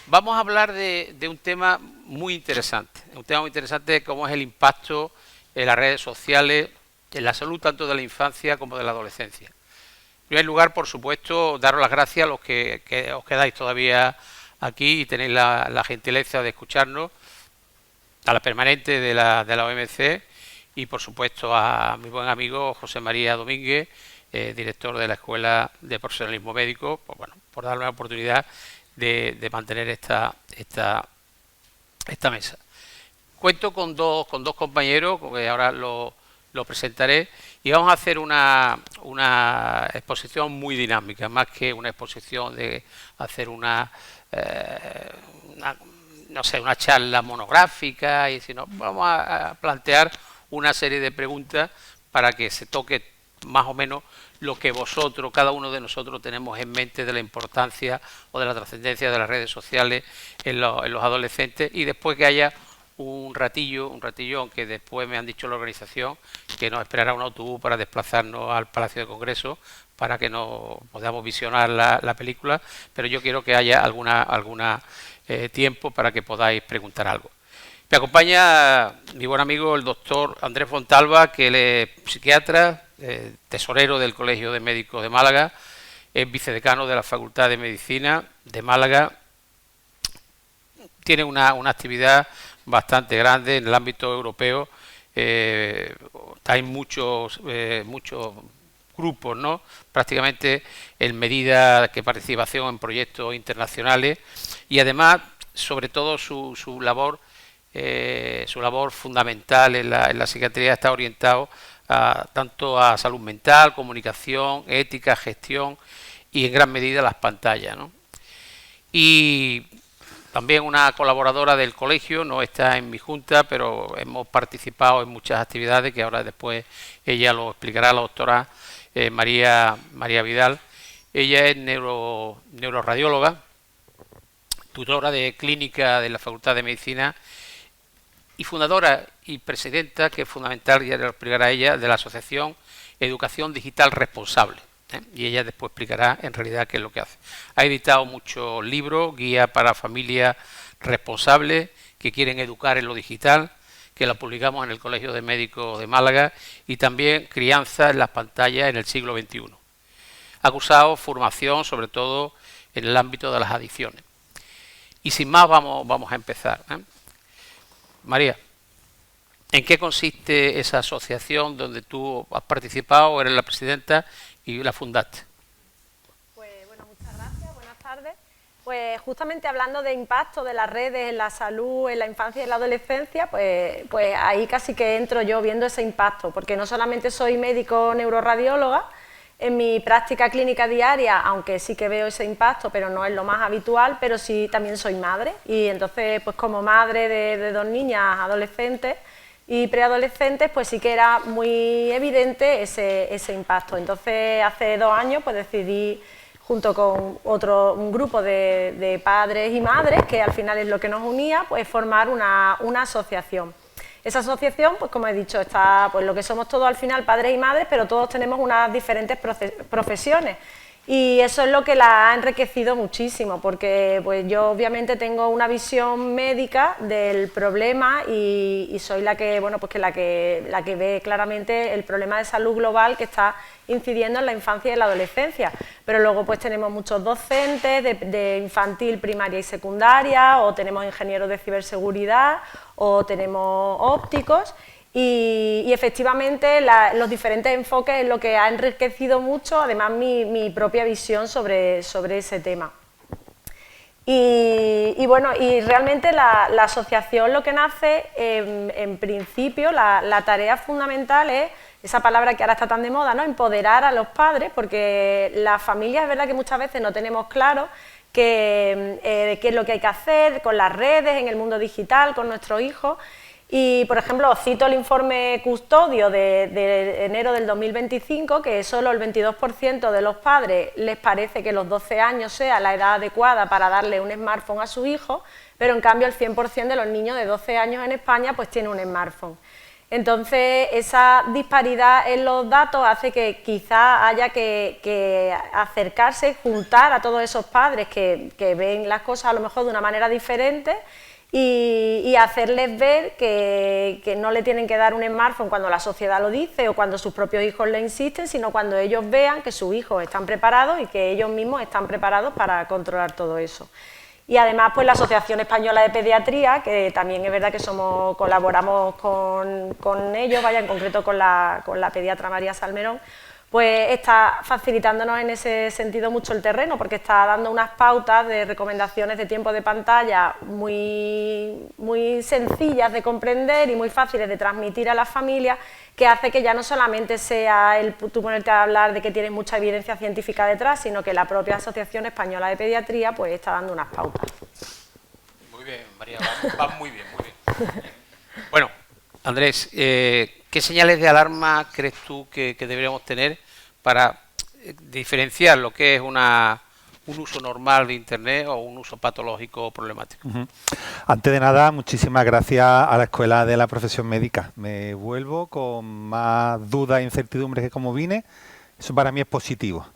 Vamos a hablar de un tema muy interesante, como es el impacto en las redes sociales, en la salud tanto de la infancia como de la adolescencia. En primer lugar, por supuesto, daros las gracias a los que os quedáis todavía aquí y tenéis la gentileza de escucharnos, a la permanente de la OMC y, por supuesto, a mi buen amigo José María Domínguez, director de la Escuela de Profesionalismo Médico, pues bueno, por darme la oportunidad de mantener esta mesa. Cuento con dos compañeros, que ahora lo presentaré, y vamos a hacer una exposición muy dinámica, más que una exposición de hacer no sé, una charla monográfica, y sino vamos a plantear una serie de preguntas para que se toque más o menos lo que vosotros, cada uno de nosotros, tenemos en mente de la importancia o de la trascendencia de las redes sociales en los adolescentes, y después que haya un ratillo, aunque después me han dicho la organización que nos esperará un autobús para desplazarnos al Palacio de Congreso para que nos podamos visionar la película, pero yo quiero que haya alguna tiempo para que podáis preguntar algo. Me acompaña mi buen amigo el doctor Andrés Fontalba, que él es psiquiatra, tesorero del Colegio de Médicos de Málaga, es vicedecano de la Facultad de Medicina de Málaga, tiene una actividad bastante grande en el ámbito europeo, hay muchos grupos, ¿no? Prácticamente en medida que participación en proyectos internacionales, y además, sobre todo, su labor fundamental en la psiquiatría está orientado tanto a salud mental, comunicación, ética, gestión y en gran medida las pantallas, ¿no? Y también una colaboradora del colegio, no está en mi junta, pero hemos participado en muchas actividades que ahora después ella lo explicará, la doctora María Vidal. Ella es neuroradióloga, tutora de clínica de la Facultad de Medicina y fundadora y presidenta, que es fundamental, ya lo explicará ella, de la Asociación Educación Digital Responsable. Y ella después explicará en realidad qué es lo que hace. Ha editado muchos libros, guía para familias responsables que quieren educar en lo digital, que la publicamos en el Colegio de Médicos de Málaga, y también Crianza en las pantallas en el siglo XXI. Ha cursado formación sobre todo en el ámbito de las adicciones. Y sin más vamos a empezar. María, ¿en qué consiste esa asociación donde tú has participado, eres la presidenta y la fundaste? Pues bueno, muchas gracias, buenas tardes. Pues justamente hablando de impacto de las redes en la salud, en la infancia y en la adolescencia, pues ahí casi que entro yo viendo ese impacto, porque no solamente soy médico neuroradióloga, en mi práctica clínica diaria, aunque sí que veo ese impacto, pero no es lo más habitual, pero sí también soy madre, y entonces pues como madre de dos niñas adolescentes y preadolescentes, pues sí que era muy evidente ese impacto. Entonces hace 2 años pues decidí, junto con un grupo de padres y madres, que al final es lo que nos unía, pues formar una asociación. Esa asociación, pues como he dicho, está pues lo que somos todos al final, padres y madres, pero todos tenemos unas diferentes profesiones. Y eso es lo que la ha enriquecido muchísimo, porque pues yo obviamente tengo una visión médica del problema y soy la que, bueno, pues la que ve claramente el problema de salud global que está incidiendo en la infancia y la adolescencia. Pero luego pues tenemos muchos docentes de infantil, primaria y secundaria, o tenemos ingenieros de ciberseguridad, o tenemos ópticos. Y efectivamente los diferentes enfoques es lo que ha enriquecido mucho, además, mi propia visión sobre ese tema. Y bueno, y realmente la asociación lo que nace, en principio, la tarea fundamental es esa palabra que ahora está tan de moda, ¿no? Empoderar a los padres, porque las familias es verdad que muchas veces no tenemos claro qué es lo que hay que hacer con las redes, en el mundo digital, con nuestros hijos. Y, por ejemplo, os cito el informe Custodio de enero del 2025, que solo el 22% de los padres les parece que los 12 años sea la edad adecuada para darle un smartphone a su hijo, pero en cambio el 100% de los niños de 12 años en España pues tiene un smartphone. Entonces, esa disparidad en los datos hace que quizá haya que acercarse, juntar a todos esos padres que ven las cosas a lo mejor de una manera diferente y hacerles ver que no le tienen que dar un smartphone cuando la sociedad lo dice o cuando sus propios hijos le insisten, sino cuando ellos vean que sus hijos están preparados y que ellos mismos están preparados para controlar todo eso. Y además, pues la Asociación Española de Pediatría, que también es verdad que colaboramos con ellos, en concreto con la pediatra María Salmerón, pues está facilitándonos en ese sentido mucho el terreno, porque está dando unas pautas de recomendaciones de tiempo de pantalla muy sencillas de comprender y muy fáciles de transmitir a las familias, que hace que ya no solamente sea tú ponerte a hablar de que tienes mucha evidencia científica detrás, sino que la propia Asociación Española de Pediatría pues está dando unas pautas. Muy bien, María, va muy bien, muy bien. Bueno, Andrés, ¿qué señales de alarma crees tú que deberíamos tener para diferenciar lo que es un uso normal de Internet o un uso patológico o problemático? Antes de nada, muchísimas gracias a la Escuela de la Profesión Médica. Me vuelvo con más dudas e incertidumbres que como vine. Eso para mí es positivo.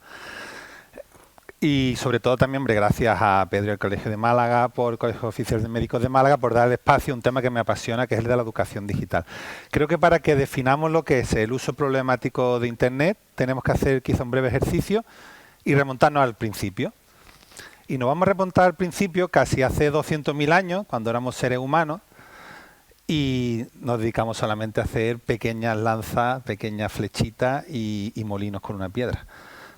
Y sobre todo también, hombre, gracias a Pedro y al Colegio de Málaga, por el Colegio de Oficiales de Médicos de Málaga, por dar espacio a un tema que me apasiona, que es el de la educación digital. Creo que para que definamos lo que es el uso problemático de Internet, tenemos que hacer quizá un breve ejercicio y remontarnos al principio. Y nos vamos a remontar al principio casi hace 200.000 años, cuando éramos seres humanos, y nos dedicamos solamente a hacer pequeñas lanzas, pequeñas flechitas y molinos con una piedra.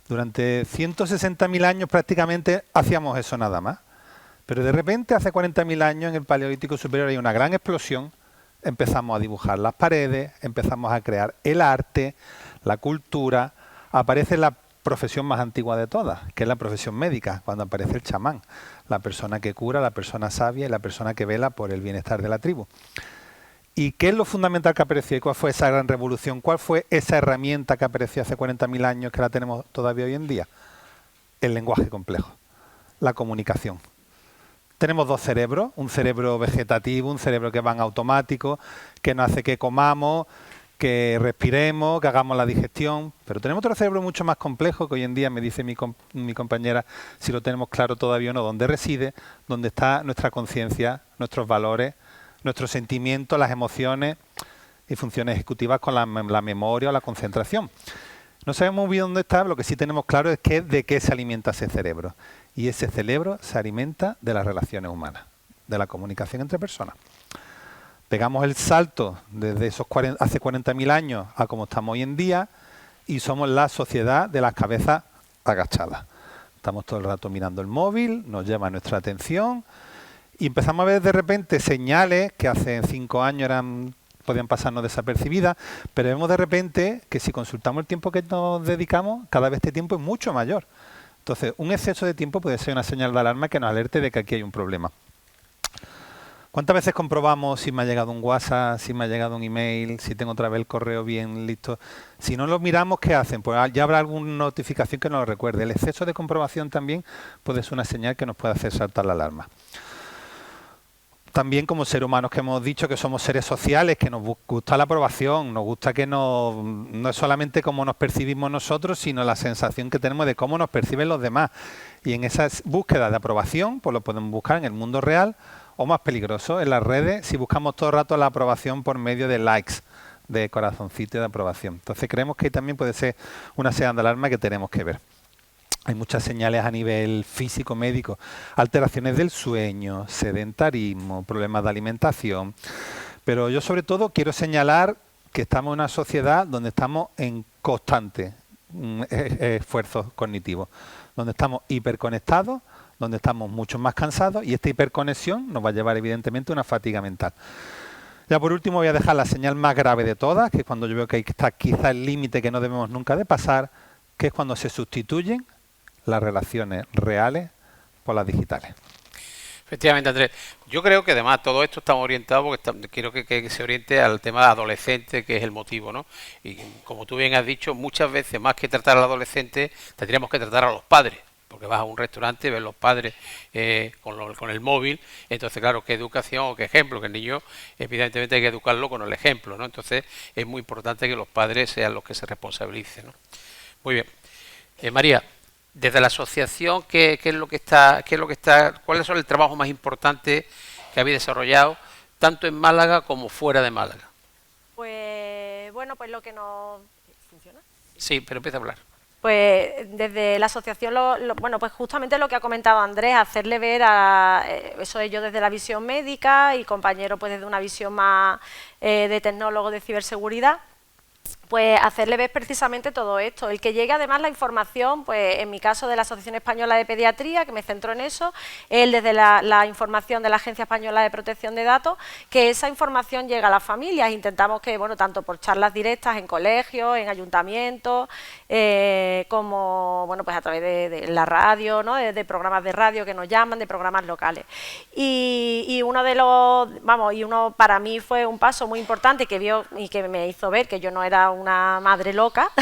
Durante 160.000 años prácticamente hacíamos eso nada más. Pero de repente, hace 40.000 años, en el Paleolítico Superior hay una gran explosión. Empezamos a dibujar las paredes, empezamos a crear el arte, la cultura. Aparece la profesión más antigua de todas, que es la profesión médica, cuando aparece el chamán, la persona que cura, la persona sabia y la persona que vela por el bienestar de la tribu. ¿Y qué es lo fundamental que apareció? ¿Y cuál fue esa gran revolución? ¿Cuál fue esa herramienta que apareció hace 40.000 años que la tenemos todavía hoy en día? El lenguaje complejo, la comunicación. Tenemos dos cerebros, un cerebro vegetativo, un cerebro que va en automático, que nos hace que comamos, que respiremos, que hagamos la digestión, pero tenemos otro cerebro mucho más complejo que hoy en día, me dice mi compañera, si lo tenemos claro todavía o no, dónde reside, dónde está nuestra conciencia, nuestros valores, nuestros sentimientos, las emociones y funciones ejecutivas con la memoria o la concentración. No sabemos muy bien dónde está, lo que sí tenemos claro es que de qué se alimenta ese cerebro. Y ese cerebro se alimenta de las relaciones humanas, de la comunicación entre personas. Pegamos el salto desde esos hace 40.000 años a como estamos hoy en día y somos la sociedad de las cabezas agachadas. Estamos todo el rato mirando el móvil, nos llama nuestra atención y empezamos a ver de repente señales que hace 5 años podían pasarnos desapercibidas, pero vemos de repente que si consultamos el tiempo que nos dedicamos, cada vez este tiempo es mucho mayor. Entonces, un exceso de tiempo puede ser una señal de alarma que nos alerte de que aquí hay un problema. ¿Cuántas veces comprobamos si me ha llegado un WhatsApp, si me ha llegado un email, si tengo otra vez el correo bien listo? Si no lo miramos, ¿qué hacen? Pues ya habrá alguna notificación que nos lo recuerde. El exceso de comprobación también puede ser una señal que nos puede hacer saltar la alarma. También como seres humanos que hemos dicho que somos seres sociales, que nos gusta la aprobación, nos gusta que no es solamente cómo nos percibimos nosotros, sino la sensación que tenemos de cómo nos perciben los demás. Y en esa búsqueda de aprobación, pues lo podemos buscar en el mundo real o más peligroso, en las redes, si buscamos todo el rato la aprobación por medio de likes, de corazoncito de aprobación. Entonces creemos que también puede ser una señal de alarma que tenemos que ver. Hay muchas señales a nivel físico, médico, alteraciones del sueño, sedentarismo, problemas de alimentación. Pero yo sobre todo quiero señalar que estamos en una sociedad donde estamos en constante esfuerzo cognitivo, donde estamos hiperconectados, donde estamos mucho más cansados y esta hiperconexión nos va a llevar evidentemente a una fatiga mental. Ya por último voy a dejar la señal más grave de todas, que es cuando yo veo que ahí está quizá el límite que no debemos nunca de pasar, que es cuando se sustituyen las relaciones reales por las digitales. Efectivamente, Andrés. Yo creo que además todo esto estamos orientados porque quiero que se oriente al tema de adolescente, que es el motivo, ¿no? Y como tú bien has dicho, muchas veces más que tratar al adolescente, tendríamos que tratar a los padres, porque vas a un restaurante, ves los padres con el móvil, entonces claro, qué educación o qué ejemplo, que el niño evidentemente hay que educarlo con el ejemplo, ¿no? Entonces es muy importante que los padres sean los que se responsabilicen, ¿no? Muy bien. María, desde la asociación, ¿cuáles son el trabajo más importante que habéis desarrollado, tanto en Málaga como fuera de Málaga? Pues bueno, pues lo que nos... ¿Funciona? Sí, pero empieza a hablar. Pues desde la asociación, bueno, pues justamente lo que ha comentado Andrés, hacerle ver a eso ellos desde la visión médica y compañeros pues desde una visión más de tecnólogo de ciberseguridad, pues hacerle ver precisamente todo esto. El que llegue además la información, pues en mi caso de la Asociación Española de Pediatría, que me centro en eso, él desde la información de la Agencia Española de Protección de Datos, que esa información llegue a las familias. Intentamos que, bueno, tanto por charlas directas en colegios, en ayuntamientos, como, bueno, pues a través de la radio, ¿no? De programas de radio que nos llaman, de programas locales. Y uno de los, vamos, y uno para mí fue un paso muy importante que vio y que me hizo ver que yo no era una madre loca,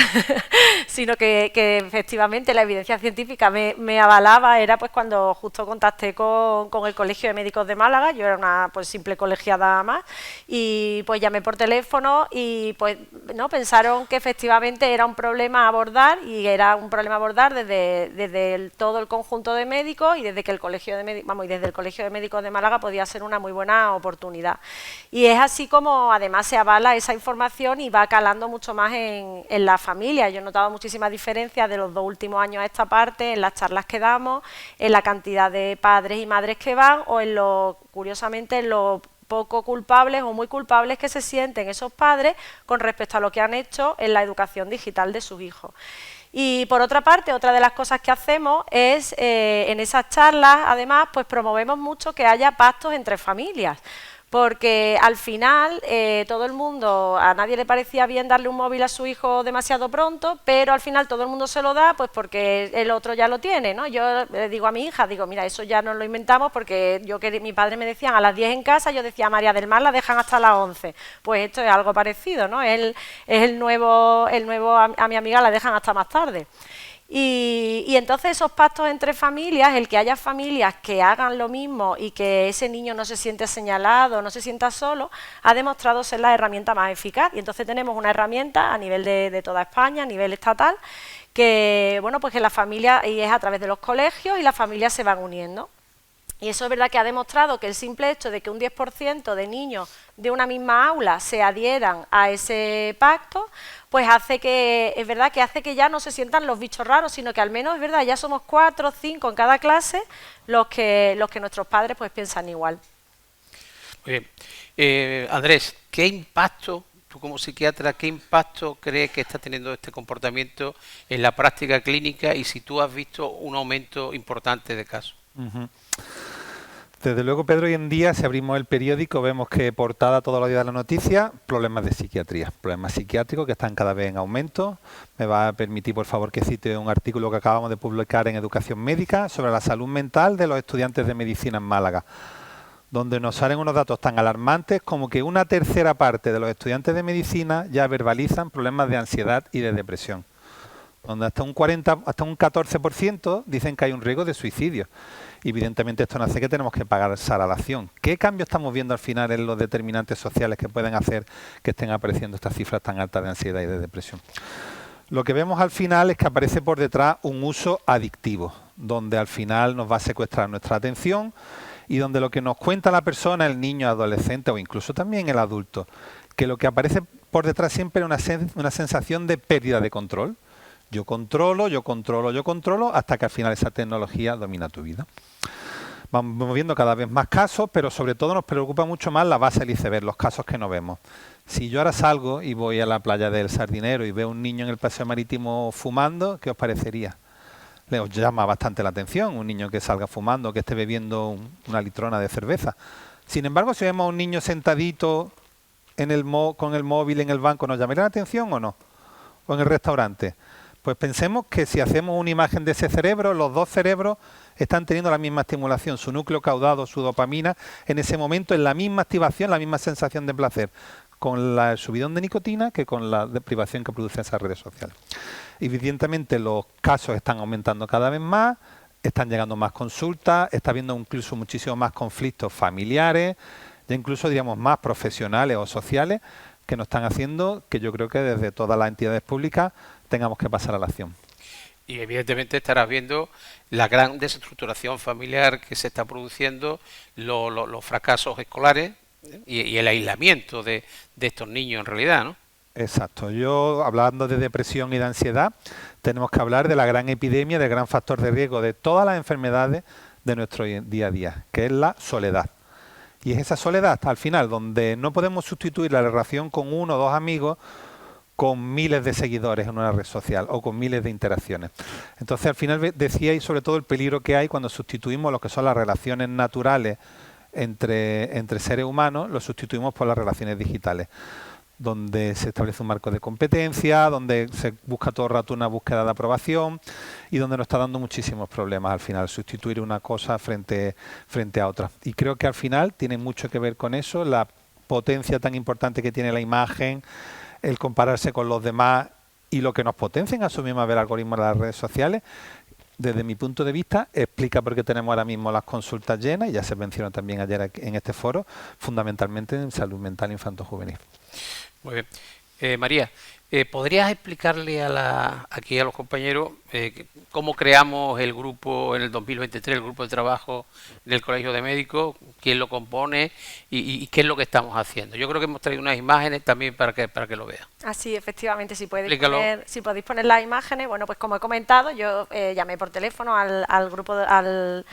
sino que efectivamente la evidencia científica me avalaba, era pues cuando justo contacté con el Colegio de Médicos de Málaga. Yo era una pues simple colegiada más, y pues llamé por teléfono y pues no pensaron que efectivamente era un problema a abordar, y era un problema a abordar desde todo el conjunto de médicos, y desde que el Colegio de Médicos, vamos, y desde el Colegio de Médicos de Málaga podía ser una muy buena oportunidad. Y es así como además se avala esa información y va calando mucho más en la familia. Yo he notado muchísimas diferencias de los 2 últimos años a esta parte, en las charlas que damos, en la cantidad de padres y madres que van, o en curiosamente, en lo poco culpables o muy culpables que se sienten esos padres con respecto a lo que han hecho en la educación digital de sus hijos. Y por otra parte, otra de las cosas que hacemos es, en esas charlas, además, pues promovemos mucho que haya pactos entre familias. Porque al final todo el mundo, a nadie le parecía bien darle un móvil a su hijo demasiado pronto, pero al final todo el mundo se lo da pues porque el otro ya lo tiene, ¿no? Yo le digo a mi hija, digo, mira, eso ya nos lo inventamos, porque mi padre me decían a las 10 en casa, yo decía a María del Mar la dejan hasta las 11. Pues esto es algo parecido, ¿no? Es el nuevo a mi amiga la dejan hasta más tarde. Y entonces esos pactos entre familias, el que haya familias que hagan lo mismo y que ese niño no se siente señalado, no se sienta solo, ha demostrado ser la herramienta más eficaz. Y entonces tenemos una herramienta a nivel de toda España, a nivel estatal, que, bueno, pues que la familia, y es a través de los colegios, y las familias se van uniendo. Y eso es verdad que ha demostrado que el simple hecho de que un 10% de niños de una misma aula se adhieran a ese pacto, pues hace que, es verdad que hace que ya no se sientan los bichos raros, sino que al menos, es verdad, ya somos 4 o 5 en cada clase los que nuestros padres pues piensan igual. Muy bien. Andrés, ¿qué impacto, tú como psiquiatra, qué impacto crees que está teniendo este comportamiento en la práctica clínica, y si tú has visto un aumento importante de casos? Desde luego, Pedro, hoy en día, si abrimos el periódico, vemos que portada todos los días de la noticia, problemas de psiquiatría, problemas psiquiátricos que están cada vez en aumento. Me va a permitir, por favor, que cite un artículo que acabamos de publicar en Educación Médica sobre la salud mental de los estudiantes de medicina en Málaga, donde nos salen unos datos tan alarmantes como que una tercera parte de los estudiantes de medicina ya verbalizan problemas de ansiedad y de depresión, donde hasta un 14% dicen que hay un riesgo de suicidio. Evidentemente esto no hace que tenemos que pasar a la acción. ¿Qué cambio estamos viendo al final en los determinantes sociales que pueden hacer que estén apareciendo estas cifras tan altas de ansiedad y de depresión? Lo que vemos al final es que aparece por detrás un uso adictivo, donde al final nos va a secuestrar nuestra atención, y donde lo que nos cuenta la persona, el niño, adolescente o incluso también el adulto, que lo que aparece por detrás siempre es una sensación de pérdida de control. Yo controlo, hasta que al final esa tecnología domina tu vida. Vamos viendo cada vez más casos, pero sobre todo nos preocupa mucho más la base del iceberg, los casos que no vemos. Si yo ahora salgo y voy a la playa del Sardinero y veo a un niño en el paseo marítimo fumando, ¿qué os parecería? Les llama bastante la atención un niño que salga fumando, que esté bebiendo una litrona de cerveza. Sin embargo, si vemos a un niño sentadito con el móvil en el banco, ¿nos llamaría la atención o no? ¿O en el restaurante? Pues pensemos que si hacemos una imagen de ese cerebro, los dos cerebros están teniendo la misma estimulación, su núcleo caudado, su dopamina, en ese momento en la misma activación, la misma sensación de placer, con el subidón de nicotina que con la deprivación que producen esas redes sociales. Evidentemente los casos están aumentando cada vez más, están llegando más consultas, está habiendo incluso muchísimos más conflictos familiares, ya incluso diríamos más profesionales o sociales, que nos están haciendo que yo creo que desde todas las entidades públicas tengamos que pasar a la acción. Y evidentemente estarás viendo la gran desestructuración familiar que se está produciendo, los fracasos escolares y el aislamiento de estos niños en realidad, ¿no? Exacto. Yo, hablando de depresión y de ansiedad, tenemos que hablar de la gran epidemia, del gran factor de riesgo de todas las enfermedades de nuestro día a día, que es la soledad. Y es esa soledad, al final, donde no podemos sustituir la relación con uno o dos amigos con miles de seguidores en una red social o con miles de interacciones. Entonces, al final decía, y sobre todo el peligro que hay cuando sustituimos lo que son las relaciones naturales entre seres humanos, lo sustituimos por las relaciones digitales, donde se establece un marco de competencia, donde se busca todo el rato una búsqueda de aprobación y donde nos está dando muchísimos problemas al final, sustituir una cosa frente a otra. Y creo que al final tiene mucho que ver con eso, la potencia tan importante que tiene la imagen, el compararse con los demás y lo que nos potencia en eso mismo, ver algoritmos de las redes sociales. Desde mi punto de vista, explica por qué tenemos ahora mismo las consultas llenas, y ya se mencionó también ayer en este foro, fundamentalmente en salud mental infanto-juvenil. Muy bien. María, ¿podrías explicarle aquí a los compañeros cómo creamos el grupo en el 2023, el grupo de trabajo del Colegio de Médicos, quién lo compone y qué es lo que estamos haciendo? Yo creo que hemos traído unas imágenes también para que lo vean. Así, efectivamente, si podéis poner las imágenes. Bueno, pues como he comentado, yo llamé por teléfono al grupo, al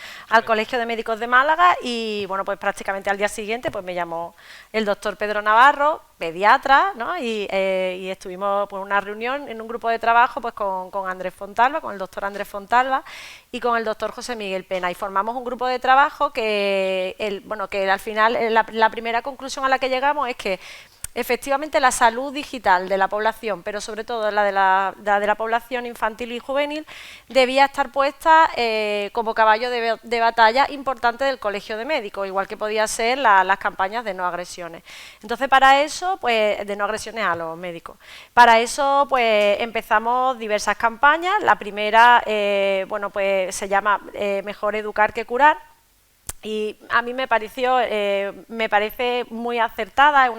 Colegio de Médicos de Málaga y, bueno, pues prácticamente al día siguiente pues me llamó el doctor Pedro Navarro, pediatra, ¿no? Y estuvimos pues una reunión en un grupo de trabajo pues con Andrés Fontalva, con el doctor Andrés Fontalva y con el doctor José Miguel Pena, y formamos un grupo de trabajo que al final la primera conclusión a la que llegamos es que efectivamente la salud digital de la población, pero sobre todo la de la población infantil y juvenil, debía estar puesta como caballo de batalla importante del Colegio de Médicos, igual que podía ser las campañas de no agresiones. Entonces, para eso, pues, de no agresiones a los médicos. Para eso, pues, empezamos diversas campañas. La primera, pues se llama Mejor educar que curar. Y a mí me parece muy acertada,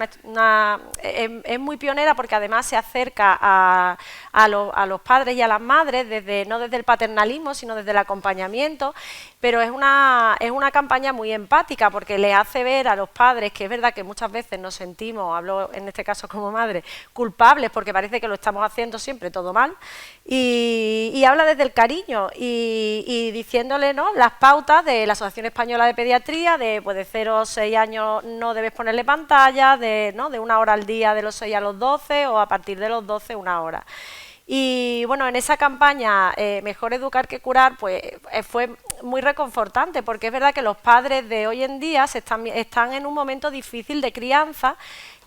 es muy pionera porque además se acerca a los padres y a las madres, no desde el paternalismo, sino desde el acompañamiento, pero es una campaña muy empática porque le hace ver a los padres que es verdad que muchas veces nos sentimos, hablo en este caso como madre, culpables porque parece que lo estamos haciendo siempre todo mal, y habla desde el cariño y diciéndole, ¿no?, las pautas de la Asociación Española de Pediatría, de 0 a 6 años no debes ponerle pantalla, de 1 hora al día de los 6 a los 12 o a partir de los 12 1 hora. Y bueno, en esa campaña Mejor educar que curar, pues fue muy reconfortante porque es verdad que los padres de hoy en día están en un momento difícil de crianza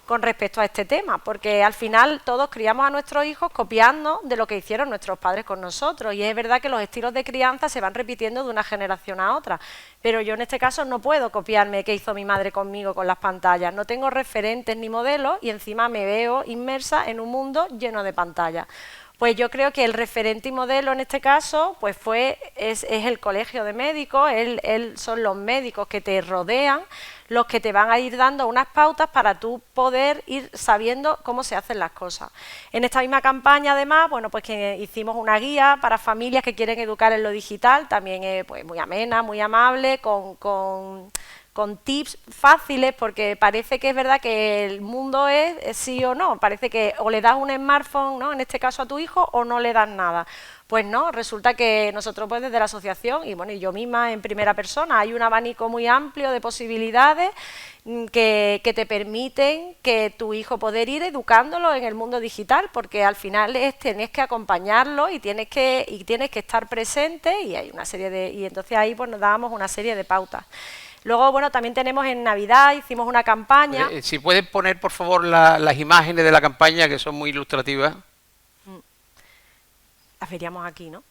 con respecto a este tema, porque al final todos criamos a nuestros hijos copiando de lo que hicieron nuestros padres con nosotros, y es verdad que los estilos de crianza se van repitiendo de una generación a otra, pero yo en este caso no puedo copiarme qué hizo mi madre conmigo con las pantallas, no tengo referentes ni modelos y encima me veo inmersa en un mundo lleno de pantallas. Pues yo creo que el referente y modelo en este caso pues es el Colegio de Médicos, son los médicos que te rodean, los que te van a ir dando unas pautas para tú poder ir sabiendo cómo se hacen las cosas. En esta misma campaña, además, bueno, pues que hicimos una guía para familias que quieren educar en lo digital, también pues muy amena, muy amable, con tips fáciles, porque parece que es verdad que el mundo es sí o no, parece que o le das un smartphone, ¿no?, en este caso a tu hijo, o no le das nada. Pues no, resulta que nosotros pues desde la asociación, y bueno, y yo misma en primera persona, hay un abanico muy amplio de posibilidades que te permiten que tu hijo poder ir educándolo en el mundo digital, porque al final tienes que acompañarlo y tienes que estar presente, y hay una serie y entonces ahí pues nos dábamos una serie de pautas. Luego, bueno, también tenemos en Navidad, hicimos una campaña. Si pueden poner, por favor, las imágenes de la campaña, que son muy ilustrativas. Las veríamos aquí, ¿no?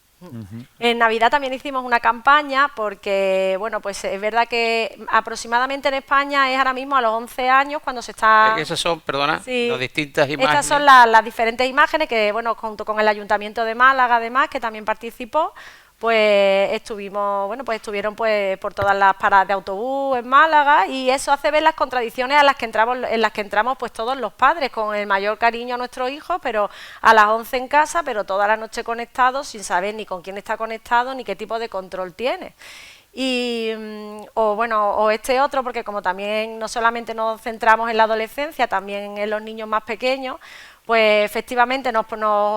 En Navidad también hicimos una campaña porque, bueno, pues es verdad que aproximadamente en España es ahora mismo a los 11 años cuando se está... Esas son, perdona, sí, las distintas imágenes. Estas son las diferentes imágenes que, bueno, junto con el Ayuntamiento de Málaga, además, que también participó, pues estuvieron pues por todas las paradas de autobús en Málaga, y eso hace ver las contradicciones en las que entramos pues todos los padres, con el mayor cariño a nuestros hijos, pero a las 11 en casa, pero toda la noche conectados sin saber ni con quién está conectado ni qué tipo de control tiene. O este otro, porque como también no solamente nos centramos en la adolescencia, también en los niños más pequeños, pues efectivamente nos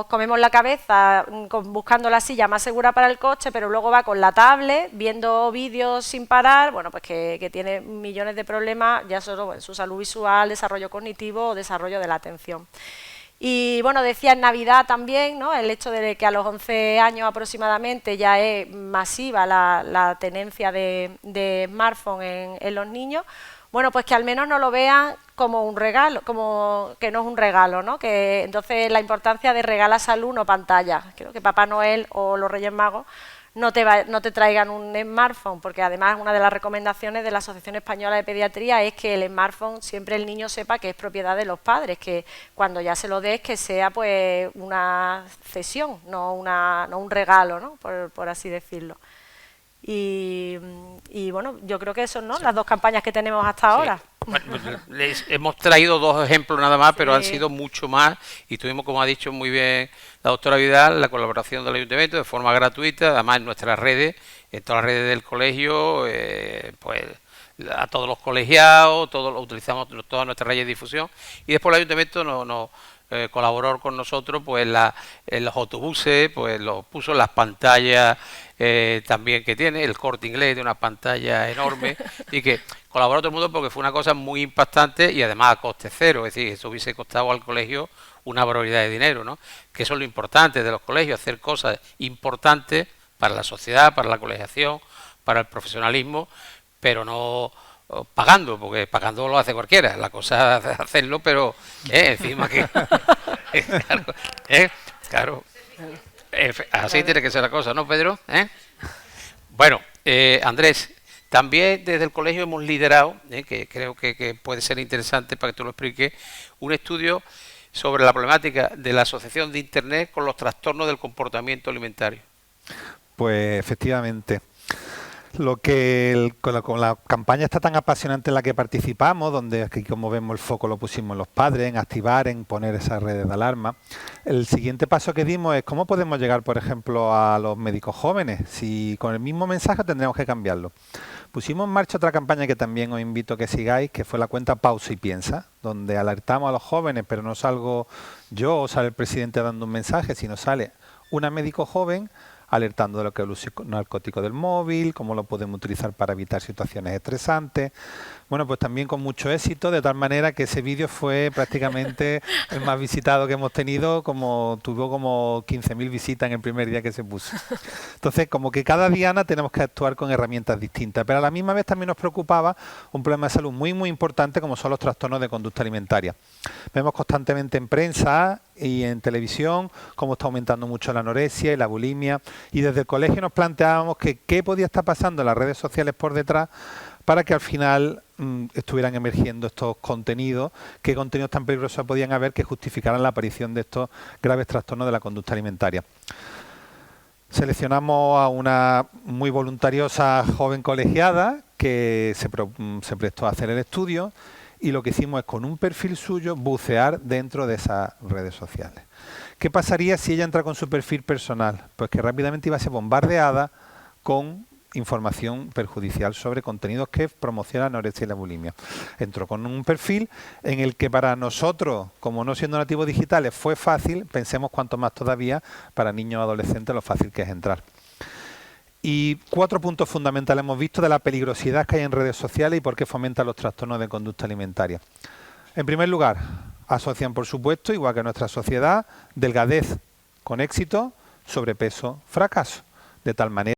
comemos la cabeza buscando la silla más segura para el coche, pero luego va con la tablet viendo vídeos sin parar, bueno, pues que tiene millones de problemas, ya solo en su salud visual, desarrollo cognitivo o desarrollo de la atención. Y bueno, decía en Navidad también, ¿no?, el hecho de que a los 11 años aproximadamente ya es masiva la tenencia de smartphone en los niños. Bueno, pues que al menos no lo vean como un regalo, como que no es un regalo, ¿no? Que entonces la importancia de regala salud, no pantalla. Creo que Papá Noel o los Reyes Magos no te traigan un smartphone, porque además una de las recomendaciones de la Asociación Española de Pediatría es que el smartphone siempre el niño sepa que es propiedad de los padres, que cuando ya se lo des que sea pues una cesión, no un regalo, ¿no?, por así decirlo. Y bueno, yo creo que son, ¿no?, las dos campañas que tenemos hasta ahora. Bueno, les hemos traído dos ejemplos nada más, pero sí, han sido mucho más, y tuvimos, como ha dicho muy bien la doctora Vidal, la colaboración del Ayuntamiento de forma gratuita, además en nuestras redes, en todas las redes del colegio, pues a todos los colegiados, utilizamos todas nuestras redes de difusión, y después el Ayuntamiento nos colaboró con nosotros pues en los autobuses, pues los puso en las pantallas también que tiene, el Corte Inglés de una pantalla enorme, y que colaboró todo el mundo porque fue una cosa muy impactante y además a coste cero, es decir, eso hubiese costado al colegio una barbaridad de dinero, ¿no? Que eso es lo importante de los colegios, hacer cosas importantes para la sociedad, para la colegiación, para el profesionalismo, pero no pagando, porque pagando lo hace cualquiera, la cosa es hacerlo, pero encima que claro, así tiene que ser la cosa, ¿no, Pedro? Bueno, Andrés, también desde el colegio hemos liderado, que creo que puede ser interesante para que tú lo expliques, un estudio sobre la problemática de la asociación de Internet con los trastornos del comportamiento alimentario. Pues efectivamente. Con la campaña esta tan apasionante en la que participamos, donde aquí como vemos el foco lo pusimos los padres, en activar, en poner esas redes de alarma, el siguiente paso que dimos es cómo podemos llegar, por ejemplo, a los médicos jóvenes, si con el mismo mensaje tendríamos que cambiarlo. Pusimos en marcha otra campaña que también os invito a que sigáis, que fue la cuenta Pausa y Piensa, donde alertamos a los jóvenes, pero no salgo yo o sale el presidente dando un mensaje, sino sale una médico joven alertando de lo que es el uso narcótico del móvil, cómo lo podemos utilizar para evitar situaciones estresantes. Bueno, pues también con mucho éxito, de tal manera que ese vídeo fue prácticamente el más visitado que hemos tenido, tuvo como 15.000 visitas en el primer día que se puso. Entonces, como que cada diana tenemos que actuar con herramientas distintas, pero a la misma vez también nos preocupaba un problema de salud muy, muy importante como son los trastornos de conducta alimentaria. Vemos constantemente en prensa y en televisión cómo está aumentando mucho la anorexia y la bulimia, y desde el colegio nos planteábamos que qué podía estar pasando en las redes sociales por detrás para que al final estuvieran emergiendo estos contenidos, qué contenidos tan peligrosos podían haber que justificaran la aparición de estos graves trastornos de la conducta alimentaria. Seleccionamos a una muy voluntariosa joven colegiada que se prestó a hacer el estudio, y lo que hicimos es con un perfil suyo bucear dentro de esas redes sociales. ¿Qué pasaría si ella entra con su perfil personal? Pues que rápidamente iba a ser bombardeada con información perjudicial sobre contenidos que promocionan la anorexia y la bulimia. Entró con un perfil en el que para nosotros, como no siendo nativos digitales, fue fácil, pensemos cuanto más todavía para niños y adolescentes lo fácil que es entrar. Y 4 puntos fundamentales hemos visto de la peligrosidad que hay en redes sociales y por qué fomentan los trastornos de conducta alimentaria. En primer lugar, asocian, por supuesto, igual que nuestra sociedad, delgadez con éxito, sobrepeso, fracaso. De tal manera